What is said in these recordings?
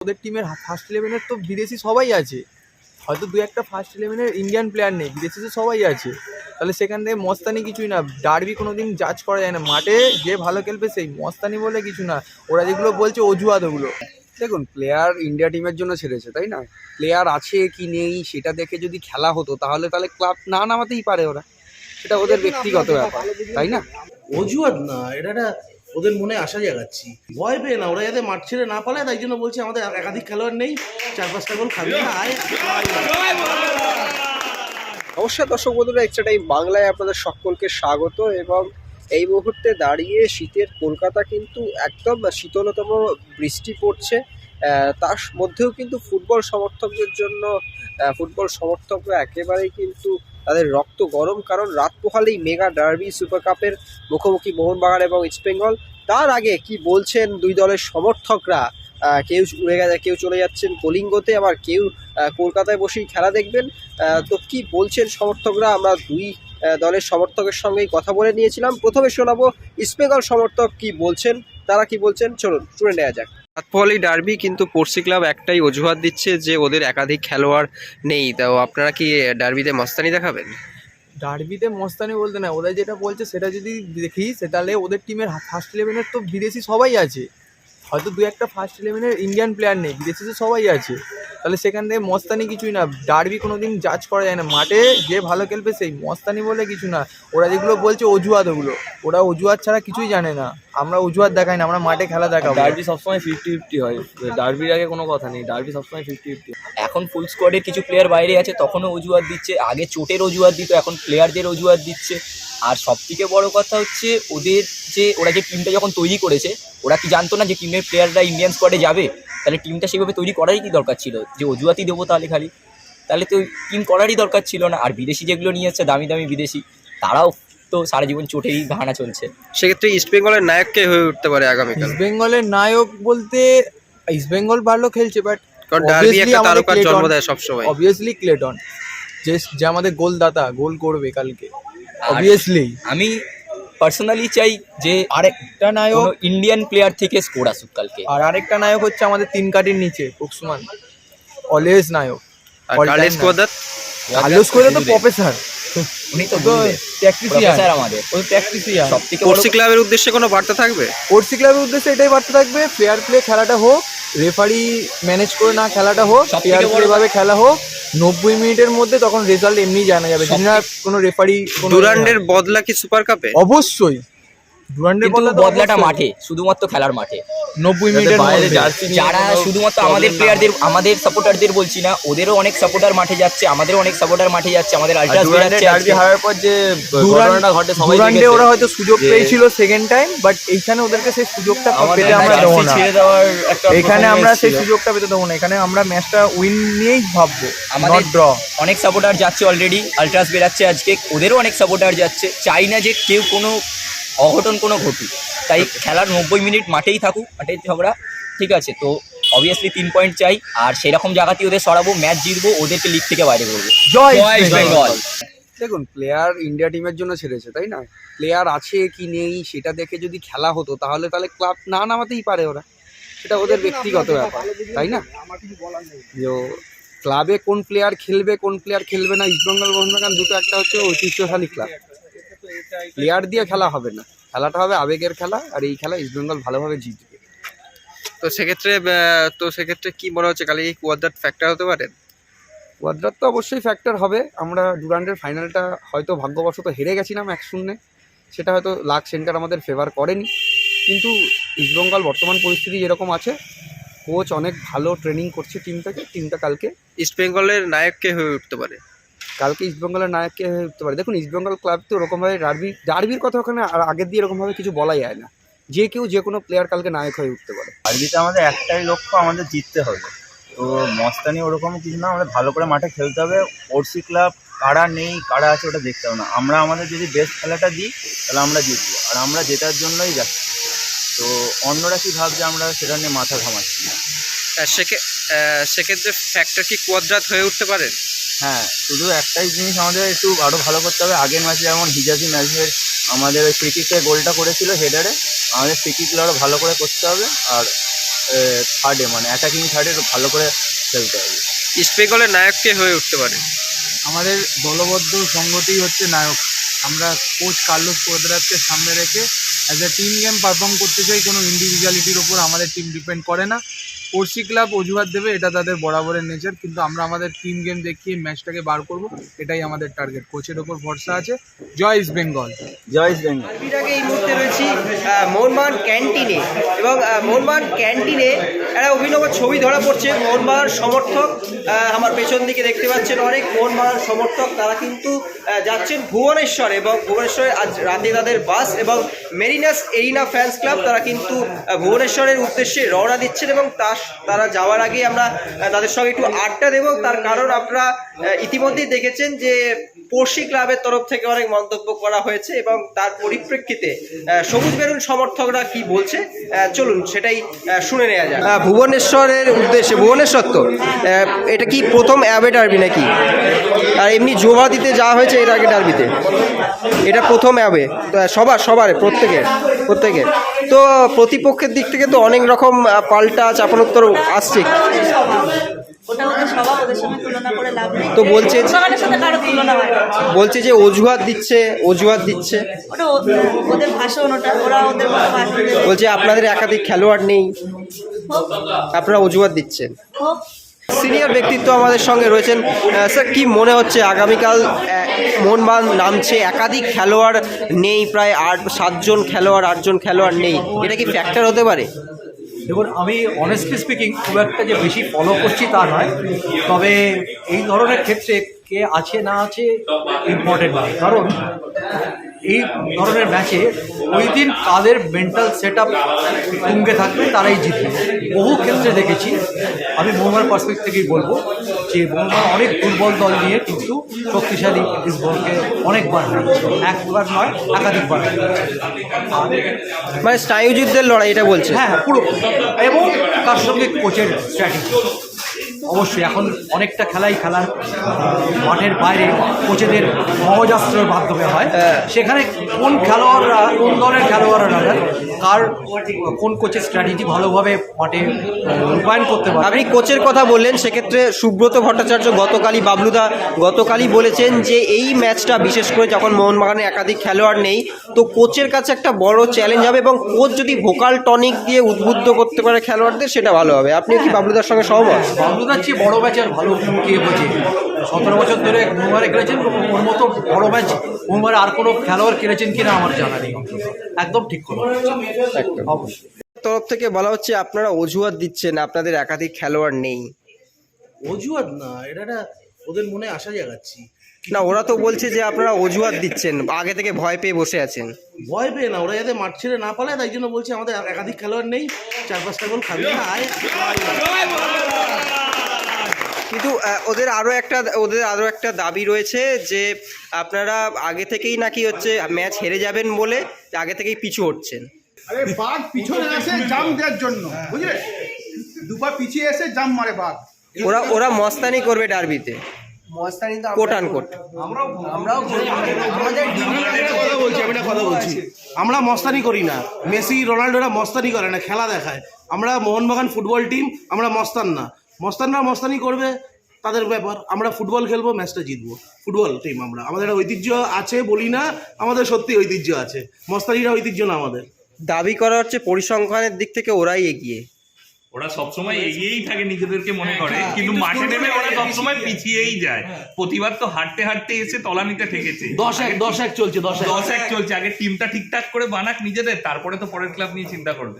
ওদের টিমের ফার্স্ট ইলেভেনের তো বিদেশি সবাই আছে, হয়তো দু একটা ফার্স্ট ইলেভেনের ইন্ডিয়ান প্লেয়ার নেই, বিদেশি তো সবাই আছে। তাহলে সেখান থেকে মস্তানি কিছুই না, ডার্বি কোনো দিন জাজ করা যায় না, মাঠে যে ভালো খেলবে সেই, মস্তানি বলে কিছু না। ওরা যেগুলো বলছে অজুহাত ওগুলো। দেখুন, প্লেয়ার ইন্ডিয়া টিমের জন্য ছেড়েছে, তাই না? প্লেয়ার আছে কি নেই সেটা দেখে যদি খেলা হতো তাহলে ক্লাব না নামাতেই পারে ওরা, সেটা ওদের ব্যক্তিগত ব্যাপার, তাই না? অজুহাত না, এটা একটা ওদের মনে আশা জাগাচ্ছি। ভয় পেয়ে না, ওরা যাতে মাঠ ছেড়ে না পালায়, তাই জন্য বলছি আমাদের একাধিক খেলোয়াড় নেই, 4-5টা গোল খাবি না আয়। নমস্কার দর্শক বন্ধুরা, এক্সট্রা টাইম বাংলায় আপনাদের সকলকে স্বাগত। এবং এই মুহূর্তে দাঁড়িয়ে শীতের কলকাতা কিন্তু একদম শীতলতম বৃষ্টি পড়ছে। তার মধ্যেও কিন্তু ফুটবল সমর্থকরা একেবারেই কিন্তু তাদের রক্ত গরম, কারণ রাত পোহালেই মেগা ডার্বি সুপার কাপের মুখোমুখি মোহনবাগান এবং ইস্টবেঙ্গল। তার আগে কি বলছেন দুই দলের সমর্থকরা? কেউ উড়ে গেছে, কেউ চলে যাচ্ছেন কলিঙ্গতে, আবার কেউ কলকাতায় বসেই খেলা দেখবেন। তো কি বলছেন সমর্থকরা, আমরা দুই দলের সমর্থকের সঙ্গেই কথা বলে নিয়েছিলাম। প্রথমে শোনাবো ইস্টবেঙ্গল সমর্থক কি বলছেন, তারা কি বলছেন, চলুন শুনে নেওয়া যাক। রাতপহলি ডার্বি, কিন্তু পড়শি ক্লাব একটাই অজুহাত দিচ্ছে যে ওদের একাধিক খেলোয়াড় নেই। তো আপনারা কি ডার্বিতে মস্তানি দেখাবেন? ডার্বিতে মস্তানি বলতে না, ওরা যেটা বলছে সেটা যদি দেখি, তাহলে ওদের টিমের ফার্স্ট ইলেভেনের তো বিদেশি সবাই আছে, হয়তো দু একটা ফার্স্ট ইলেভেনের ইন্ডিয়ান প্লেয়ার নেই, বিদেশি তো সবাই আছে। তাহলে সেখান থেকে মস্তানি কিছুই না, ডার্বি কোনো দিন জাজ করা যায় না, মাঠে যে ভালো খেলবে সেই, মস্তানি বলে কিছু না। ওরা যেগুলো বলছে অজুহাত ওগুলো, ওরা অজুহাত ছাড়া কিছুই জানে না। আমরা অজুহাত দেখাই না, আমরা মাঠে খেলা দেখাবো। ডার্বি সবসময় 50-50 হয়, ডার্বির আগে কোনো কথা নেই, ডার্বি সবসময় 50-50। এখন ফুল স্কোয়াডের কিছু প্লেয়ার বাইরে আছে, তখনও অজুহাত দিচ্ছে। আগে চোটের অজুহাত দিত, এখন প্লেয়ারদের অজুহাত দিচ্ছে। আর সবথেকে বড় কথা হচ্ছে ওরা যে টিমটা যখন তৈরি করেছে, ওরা কি জানতো না যে টিমের প্লেয়াররা ইন্ডিয়ান স্কোয়াডে যাবে? তাহলে টিমটা সেভাবে তৈরি করারই কি দরকার ছিল? যে অজুহাতই দেবো তাহলে তো টিম করারই দরকার ছিল না। আর বিদেশি যেগুলো নিয়ে যাচ্ছে, দামি দামি বিদেশি, তারাও তো সারা জীবন চোটেরই বাহানা চলছে। সেক্ষেত্রে ইস্টবেঙ্গলের নায়ক কে হয়ে উঠতে পারে আগামীকাল? ইস্টবেঙ্গলের নায়ক বলতে, ইস্টবেঙ্গল ভালো খেলছে, বাট কারণ ডার্বি একটা তারকার জন্ম দেয় সবসময়। অবভিয়াসলি ক্লেটন, যে আমাদের গোলদাতা, গোল করবে কালকে অবভিয়াসলি। আমি পার্সোনালি চাই যে আরেকটা নায়ক ইন্ডিয়ান প্লেয়ার থেকে স্কোর আসুক কালকে। আর আরেকটা নায়ক হচ্ছে আমাদের তিন কাটির নিচে উসমান, অলওয়েজ নায়ক। আর কার্লোস কোয়াদ্রাত? কার্লোস কোয়াদ্রাত তো প্রফেসর, উনি তো প্র্যাকটিসিয়ান, আমাদের ওই প্র্যাকটিসিয়ান। সবথেকে পড়শি ক্লাবের উদ্দেশ্যে কোনো বার্তা থাকবে? পড়শি ক্লাবের উদ্দেশ্যে এটাই বার্তা থাকবে, ফেয়ার প্লে খেলাটা হোক, রেফারি ম্যানেজ করে না খেলাটা হোক, ফেয়ার প্লে ভাবে খেলা হোক। 90 মিনিটের মধ্যে তখন রেজাল্ট এমনি জানা যাবে, যদি না কোনো রেফারি। ডুরান্ডের বদলা কি সুপার কাপে? অবশ্যই ডুরান্ডের বদলাটা মাঠে, শুধুমাত্র খেলার মাঠে 90 মিনিটের বাইরে মধ্যে। জার্সি যারা শুধুমাত্র আমাদের প্লেয়ারদের, আমাদের সাপোর্টারদের বলছি না, ওদেরও অনেক সাপোর্টার মাঠে যাচ্ছে, আমাদেরও অনেক সাপোর্টার মাঠে যাচ্ছে, আমাদের আল্ট্রাস বেরাচ্ছে। ডার্বি হারার পর যে ঘটনাটা ঘটে সবাই ডুরান্ডে দেখেছে, ওরা হয়তো সুযোগ যে পেয়েছিল সেকেন্ড টাইম, বাট এইখানে ওদেরকে সেই সুযোগটা আমাদের পেতে আমরা দেবো জার্সি না। ছেড়ে দেওয়ার একটা এখানে প্রসঙ্গ আমরা সেই এসেছিল। সুযোগটা পেতে দেবো না, এখানে আমরা ম্যাচটা উইন নিয়েই ভাববো, আমাদের নট ড্র। অনেক সাপোর্টার যাচ্ছে অলরেডি, আল্ট্রাস বেরাচ্ছে আজকে, ওদেরও অনেক সাপোর্টার যাচ্ছে। চাই না যে কেউ কোনো অঘটন ঘটুক, তাই খেলার 90 মিনিট মাঠেই থাকুক, মাঠেই ঝগড়া, ঠিক আছে? তো অবভিয়াসলি 3 পয়েন্ট চাই, আর সেরকম জায়গাতেই ওদের সরাবো, ম্যাচ জিতবো, ওদেরকে লিগ থেকে বাইরে করবো। জয় ইস্ট বেঙ্গল। দেখুন, প্লেয়ার ইন্ডিয়া টিমের জন্য ছেড়েছে, তাই না? প্লেয়ার আছে কি নেই সেটা দেখে যদি খেলা হতো তাহলে ক্লাব না নামাতেই পারে ওরা, সেটা ওদের ব্যক্তিগত ব্যাপার, তাই না? যে ক্লাবে কোন প্লেয়ার খেলবে কোন প্লেয়ার খেলবে না, ইস্টবেঙ্গল মোহনবাগান দুটো একটা হচ্ছে ঐতিহ্যশালী ক্লাব। প্লেয়ার দিয়ে খেলা হবে না, খেলাটা হবে আবেগের খেলা, আর এই খেলা ইস্টবেঙ্গল ভালোভাবে জিতবে। তো সেক্ষেত্রে কি মনে হচ্ছে, কালকে কি কোয়াদ্রাত ফ্যাক্টর হতে পারেন? কোয়াদ্রাত তো অবশ্যই ফ্যাক্টর হবে। আমরা ডুরান্ডের ফাইনালটা হয়তো ভাগ্যবশত হেরে গেছিলাম 1-0, সেটা হয়তো লাক সেন্টার আমাদের ফেভার করেনি। কিন্তু ইস্টবেঙ্গল বর্তমান পরিস্থিতি যেরকম আছে, কোচ অনেক ভালো ট্রেনিং করছে টিমটা কালকে ইস্টবেঙ্গলের নায়ককে হয়ে উঠতে পারে। ইস্টবেঙ্গলের নায়ককে হয়ে উঠতে পারে। দেখুন, ইস্টবেঙ্গল ক্লাব তো ওরকমভাবে ডার্বির কথা ওখানে আর আগের দিয়ে এরকমভাবে কিছু বলা যায় না, যে কেউ যে কোনো প্লেয়ার কালকে নায়ক হয়ে উঠতে পারে। ডার্বিতে আমাদের একটাই লক্ষ্য, আমাদের জিততে হবে। তো মস্তানি ওরকম কিছু না, আমাদের ভালো করে মাঠে খেলতে হবে। পড়শি ক্লাব কারা নেই কারা আছে ওটা দেখতে হবে না, আমরা আমাদের যদি বেস্ট খেলাটা দিই তাহলে আমরা জিতবো, আর আমরা জেতার জন্যই যাচ্ছি। তো অন্যরা কি ভাবছে আমরা সেটা নিয়ে মাথা ঘামাচ্ছি না। সেক্ষেত্রে ফ্যাক্টর কি কোয়াদ্রাত হয়ে উঠতে পারেন? হ্যাঁ, শুধু একটাই জিনিস আমাদের একটু আরও ভালো করতে হবে। আগের ম্যাচে যেমন হিজাজি ম্যাচের আমাদের ওই ফ্রি কিকে গোলটা করেছিল হেডারে, আমাদের ফ্রি কিকগুলো আরও ভালো করে করতে হবে। আর থার্ডে, মানে অ্যাটাকিং থার্ডে ভালো করে খেলতে হবে। ইস্ট বেঙ্গলের নায়ক কে হয়ে উঠতে পারে? আমাদের দলবদ্ধ সংগঠনই হচ্ছে নায়ক। আমরা কোচ কার্লোস কোয়াদ্রাসকে সামনে রেখে as a team game perform করতে চাই। কোনো ইন্ডিভিজুয়ালিটির ওপর আমাদের টিম ডিপেন্ড করে না। পড়শি ক্লাব অজুহাত দেবে, এটা তাদের বরাবরের নেচার, কিন্তু আমরা আমাদের টিম গেম দেখিয়ে ম্যাচটাকে বার করব, এটাই আমাদের টার্গেট। কোচের ওপর ভরসা আছে। জয় ইস্ট বেঙ্গল। জয় ইস্ট বেঙ্গল। ডার্বির আগে এই মুহূর্তে রয়েছি মোহনবাগান ক্যান্টিনে, এবং মোহনবাগান ক্যান্টিনে একটা অভিনব ছবি ধরা পড়ছে। মোহনবাগান সমর্থক আমার পেছন দিকে দেখতে পাচ্ছেন অনেক মোহনবাগান সমর্থক, তারা কিন্তু যাচ্ছেন ভুবনেশ্বর, এবং ভুবনেশ্বরে আজ রাতে তাদের বাস, এবং মেরিনাস এরিনা ফ্যান্স ক্লাব তারা কিন্তু ভুবনেশ্বরের উদ্দেশ্যে রওনা দিচ্ছেন, এবং তারা যাওয়ার আগে আমরা তাদের সঙ্গে একটু আড্ডা দেব। তার কারণ আপনারা ইতিমধ্যেই দেখেছেন যে পড়শি ক্লাবের তরফ থেকে অনেক মন্তব্য করা হয়েছে, এবং তার পরিপ্রেক্ষিতে সবুজ বেরুন সমর্থকরা কি বলছে চলুন সেটাই শুনে নেওয়া যায়। ভুবনেশ্বরের উদ্দেশ্যে, ভুবনেশ্বর তো এটা কি প্রথম অ্যাওয়ে ডার্বি নাকি? আর এমনি জোভা দিতে যাওয়া হয়েছে এর আগে ডার্বিতে? এটা প্রথম অ্যাওয়ে সবার প্রত্যেকের। তো প্রতিপক্ষের দিক থেকে তো অনেক রকম পাল্টা চাপানোত্তর আসছে। ওটা ওদের স্বভাব, ওদের সঙ্গে তুলনা করে লাভ নেই। তো বলছে মোহনবাগানের সাথে কারো তুলনা হয় না। বলছে যে অজুহাত দিচ্ছে। ওটা ওদের ভাষণ, ওটা ওরা ওদের মতো ভাষণ দেবে। বলছে আপনাদের একাধিক খেলোয়াড় নেই, হোক, আপনারা অজুহাত দিচ্ছেন। হোক। সিনিয়র ব্যক্তিত্ব আমাদের সঙ্গে রয়েছেন। স্যার, কি মনে হচ্ছে আগামীকাল মোহনবাগান নামছে, একাধিক খেলোয়াড় নেই, প্রায় 7জন খেলোয়াড়, 8জন খেলোয়াড় নেই, এটা কি ফ্যাক্টর হতে পারে? দেখুন, আমি অনেস্টলি স্পিকিং খুব একটা যে বেশি ফলো করছি তা নয়, তবে এই ধরনের ক্ষেত্রে কে আছে না আছে ইম্পর্টেন্ট নয়, কারণ এই ধরনের ম্যাচে ওই দিন তাদের মেন্টাল সেট আপ তুঙ্গে থাকবে, তারাই জিতবে। বহু ক্ষেত্রে দেখেছি, আমি মোহনবাগান পার্সপেক্টিভ থেকেই বলবো যে মোহনবাগান অনেক দুর্বল দল নিয়ে কিন্তু শক্তিশালী ইস্টবেঙ্গলকে অনেকবার হারিয়েছে, একবার নয় একাধিকবার হারিয়েছে। মানে স্নায়ুযুদ্ধের লড়াই এটা বলছে? হ্যাঁ, পুরো। এবং তার সঙ্গে কোচের স্ট্র্যাটেজি অবশ্যই এখন অনেকটা খেলাই খেলার মাঠের বাইরে কোচেদের মগজাস্ত্রের মাধ্যমে হয়। সেখানে কোন খেলোয়াড়রা, কোন দলের খেলোয়াড়রা কার কোন কোচের স্ট্র্যাটেজি ভালোভাবে মাঠে রূপায়ণ করতে পারে। আপনি কোচের কথা বললেন, সেক্ষেত্রে সুব্রত ভট্টাচার্য গতকালই বলেছেন যে এই ম্যাচটা বিশেষ করে যখন মোহনবাগানে একাধিক খেলোয়াড় নেই, তো কোচের কাছে একটা বড় চ্যালেঞ্জ হবে, এবং কোচ যদি ভোকাল টনিক দিয়ে উদ্বুদ্ধ করতে পারে খেলোয়াড়দের, সেটা ভালো হবে। আপনি কি বাবলুদার সঙ্গে সহমত? বাবলুদার চেয়ে বড় ম্যাচ আর ভালো কে বোঝে? 17 বছর ধরে মোহনবাগানে খেলেছেন, ওর মতো বড় ম্যাচ মোহনবাগানে আর কোনো খেলোয়াড় খেলেছেন কিনা আমার জানা নেই। একদম ঠিক করে অবশ্যই। তরফ থেকে বলা হচ্ছে আপনারা অজুহাত দিচ্ছেন, আপনাদের একাধিক খেলোয়াড় নেই। অজুহাত না, এটা একটা ওদের মনে আশা জাগাচ্ছি। না, ওরা তো বলছে যে আপনারা অজুহাত দিচ্ছেন, আগে থেকে ভয় পেয়ে বসে আছেন। ভয় পেয়ে না, ওরা যাতে মাঠ ছেড়ে না পালায়, তাই জন্য বলছি আমাদের একাধিক খেলোয়াড় নেই, 4-5টা গোল খাবি না আয়। কিন্তু ওদের আরও একটা দাবি রয়েছে যে আপনারা আগে থেকেই নাকি হচ্ছে ম্যাচ হেরে যাবেন বলে আগে থেকেই পিছু হটছেন। আরে বাঘ পিছনে আসে জাম দেওয়ার জন্য, বুঝলে, দুপা পিছিয়ে এসে জাম মারে বাঘ। ওরা মস্তানি করবে ডার্বিতে, কোট আনকোট। কথা বলছি, আমরা মস্তানি করি না। মেসি রোনাল্ডোরা মস্তানি করে না, খেলা দেখায়। আমরা মোহনবাগান ফুটবল টিম, আমরা মস্তানরা মস্তানি করবে তাদের ব্যাপার। আমরা ফুটবল খেলবো, ম্যাচটা জিতবো। ফুটবল টিম আমরা, আমাদের একটা ঐতিহ্য আছে বলি না, আমাদের সত্যি ঐতিহ্য আছে। মস্তানিরা ঐতিহ্য না আমাদের। দাবি করা হচ্ছে পরিসংখ্যানের দিক থেকে ওরাই এগিয়ে। ওরা সবসময় এগিয়েই থাকে নিজেদেরকে মনে করে, কিন্তু মাঠে নেমে ওরা সবসময় পিছিয়েই যায়। প্রতিবার তো হাঁটতে হাঁটতে এসে তলানিতে ঠেকেছে। 10-1 চলছে, 10-1 চলছে। আগে টিমটা ঠিকঠাক করে বানাক নিজেদের, তারপরে তো পরের ক্লাব নিয়ে চিন্তা করবে।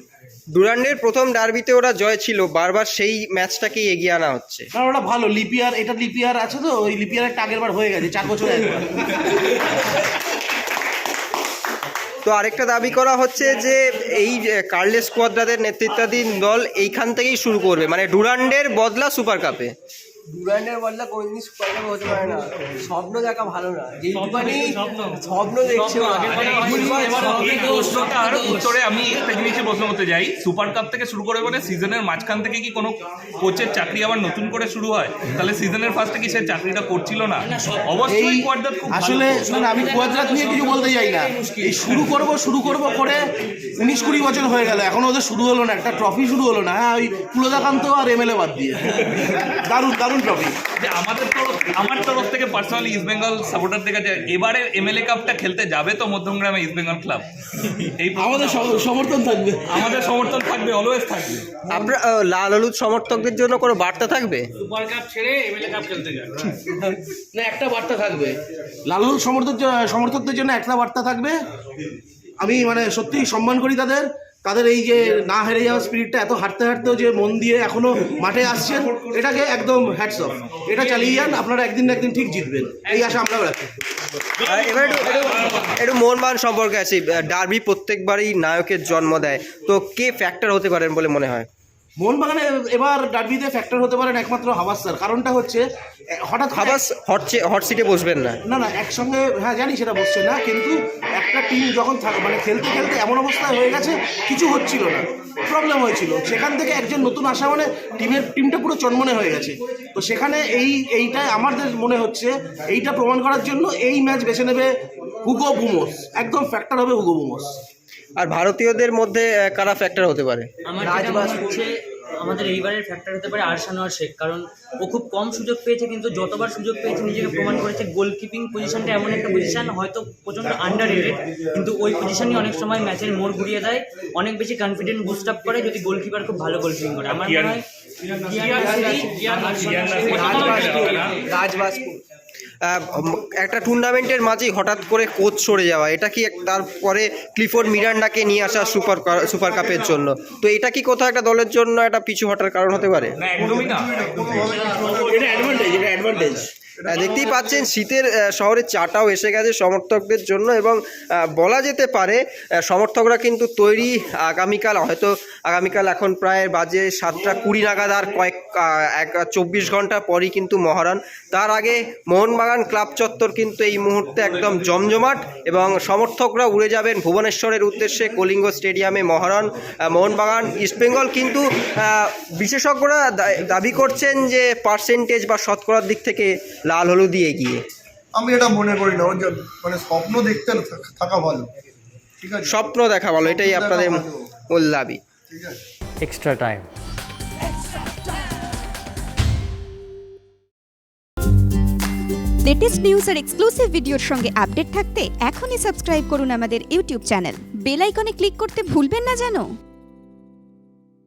ডুরান্ডের প্রথম ডার্বিতে ওরা জয় ছিল, বারবার সেই ম্যাচটাকেই এগিয়ে আনা হচ্ছে। কারণ ওরা ভালো লিপিয়ার, এটা লিপিয়ার আছে তো, ওই লিপিয়ার একটা আগের বার হয়ে গেছে 4 বছর একবার। তো আরেকটা দাবি করা হচ্ছে যে এই কার্লোস কোয়াদ্রাসের নেতৃত্বাধীন দল এইখান থেকেই শুরু করবে, মানে ডুরান্ডের বদলা সুপার কাপে। দুরানের বলটা কোনদিন সুপার কাপ হতে পারে না, স্বপ্ন দেখা ভালো না, যেইটুখানি স্বপ্ন দেখছে এই প্রশ্নটার উত্তরে আমি একটা জিনিসে প্রশ্ন করতে যাই, সুপার কাপ থেকে শুরু করে বলে সিজনের মাঝখান থেকে কি কোনো কোচের চাকরি আবার নতুন করে শুরু হয়? তাহলে সিজনের ফার্স্টে কি সে চাকরিটা করছিল না? অবশ্যই কোয়ার্টার খুব আসলে না, আমি কোয়াদ্রাত নিয়ে কিছু বলতে চাই না। এই শুরু করব করে 19-20 বছর হয়ে গেল, এখনো ওদের শুরু হলো না, একটা ট্রফি শুরু হলো না। হ্যাঁ, ওই কুলদাকান্ত আর এমএলএ বাদ দিয়ে দারুণ দারুণ ট্রফি। আমার তরফ থেকে পার্সোনালি ইস্ট বেঙ্গল সাপোর্টার থেকে যে এবারে এমএলএ কাপটা খেলতে যাবে তো মধ্যমগ্রামে ইস্ট বেঙ্গল ক্লাব, এই আমাদের সমর্থন থাকবে, আমাদের সমর্থন থাকবে, অলওয়েজ থাকবে। আপনার লাল হলুদ সমর্থকদের জন্য কোনো বার্তা থাকবে? সুপার কাপ ছেড়ে এমএলএ কাপ খেলতে যাবে না, একটা বার্তা থাকবে লালুর সমর্থকদের জন্য, একটা বার্তা থাকবে। আমি মানে সত্যিই সম্মান করি তাদের এই যে না হেরে যাওয়ার স্পিরিটটা, এত হাঁটতে হাঁটতেও যে মন দিয়ে এখনো মাঠে আসছেন, এটাকে একদম হ্যাটস অফ। এটা চালিয়ে যান, আপনারা একদিন না একদিন ঠিক জিতবেন, এই আশা আমরাও রাখি। এবার একটু মোহনবাগান সম্পর্কে আছে। ডার্বি প্রত্যেকবারই নায়কের জন্ম দেয়, তো কে ফ্যাক্টর হতে পারেন বলে মনে হয়? মোহনবাগানে এবার ডার্বিতে ফ্যাক্টর হতে পারেন একমাত্র হাবাস স্যার। কারণটা হচ্ছে হঠাৎ হাবাস হট সিটে বসবেন না, না একসঙ্গে, হ্যাঁ জানি সেটা বসছে না, কিন্তু একটা টিম যখন মানে খেলতে খেলতে এমন অবস্থায় হয়ে গেছে কিছু হচ্ছিল না, প্রবলেম হয়েছিল, সেখান থেকে একজন নতুন আসা মানে টিমটা পুরো চনমনে হয়ে গেছে। তো সেখানে এইটাই আমাদের মনে হচ্ছে, এইটা প্রমাণ করার জন্য এই ম্যাচ বেছে নেবে হুগো বুমোস, একদম ফ্যাক্টর হবে হুগো বুমোস। আর ভারতীয়দের মধ্যে কারা ফ্যাক্টর হতে পারে? আমার যেটা মনে হচ্ছে আমাদের এইবারের ফ্যাক্টর হতে পারে আরশানোয়ার শেখ, কারণ ও খুব কম সুযোগ পেয়েছে, কিন্তু যতবার সুযোগ পেয়েছে নিজেকে প্রমাণ করেছে। গোলকিপিং পজিশনটা এমন একটা পজিশন, হয়তো প্রচণ্ড আন্ডাররেটেড, কিন্তু ওই পজিশনই অনেক সময় ম্যাচের মোড় ঘুরিয়ে দেয়, অনেক বেশি কনফিডেন্ট বুস্ট আপ করে যদি গোলকিপার খুব ভালো গোলকিপিং করে। আমার মনে হয় একটা টুর্নামেন্টের মাঝেই হঠাৎ করে কোচ সরে যাওয়া, এটা কি তারপরে ক্লিফোর্ড মিরান্ডাকে নিয়ে আসা সুপার কাপের জন্য, তো এটা কি কোথাও একটা দলের জন্য একটা পিছু হটার কারণ হতে পারে? একদমই না, এটা অ্যাডভান্টেজ। দেখতেই পাচ্ছেন শীতের শহরে চাটাও এসে গেছে সমর্থকদের জন্য, এবং বলা যেতে পারে সমর্থকরা কিন্তু তৈরি। আগামীকাল এখন প্রায় বাজে 7:20 নাগাদ, আর 24 ঘন্টা পরই কিন্তু মহরণ। তার আগে মোহনবাগান ক্লাব চত্বর কিন্তু এই মুহূর্তে একদম জমজমাট, এবং সমর্থকরা উড়ে যাবেন ভুবনেশ্বরের উদ্দেশ্যে কলিঙ্গ স্টেডিয়ামে মহরণ মোহনবাগান ইস্টবেঙ্গল। কিন্তু বিশেষজ্ঞরা দাবি করছেন যে পার্সেন্টেজ বা শতকরার দিক থেকে লাল হলুদই এগিয়ে। আমি এটা মনে করি না, মানে স্বপ্ন দেখতে থাকা ভালো, ঠিক আছে, স্বপ্ন দেখা ভালো, এটাই আপনাদের মূল দাবি। ঠিক আছে, এক্সট্রা টাইম। লেটেস্ট নিউজ আর এক্সক্লুসিভ ভিডিওর সঙ্গে আপডেট থাকতে এখনই সাবস্ক্রাইব করুন আমাদের ইউটিউব চ্যানেল। বেল আইকনে ক্লিক করতে ভুলবেন না যেন।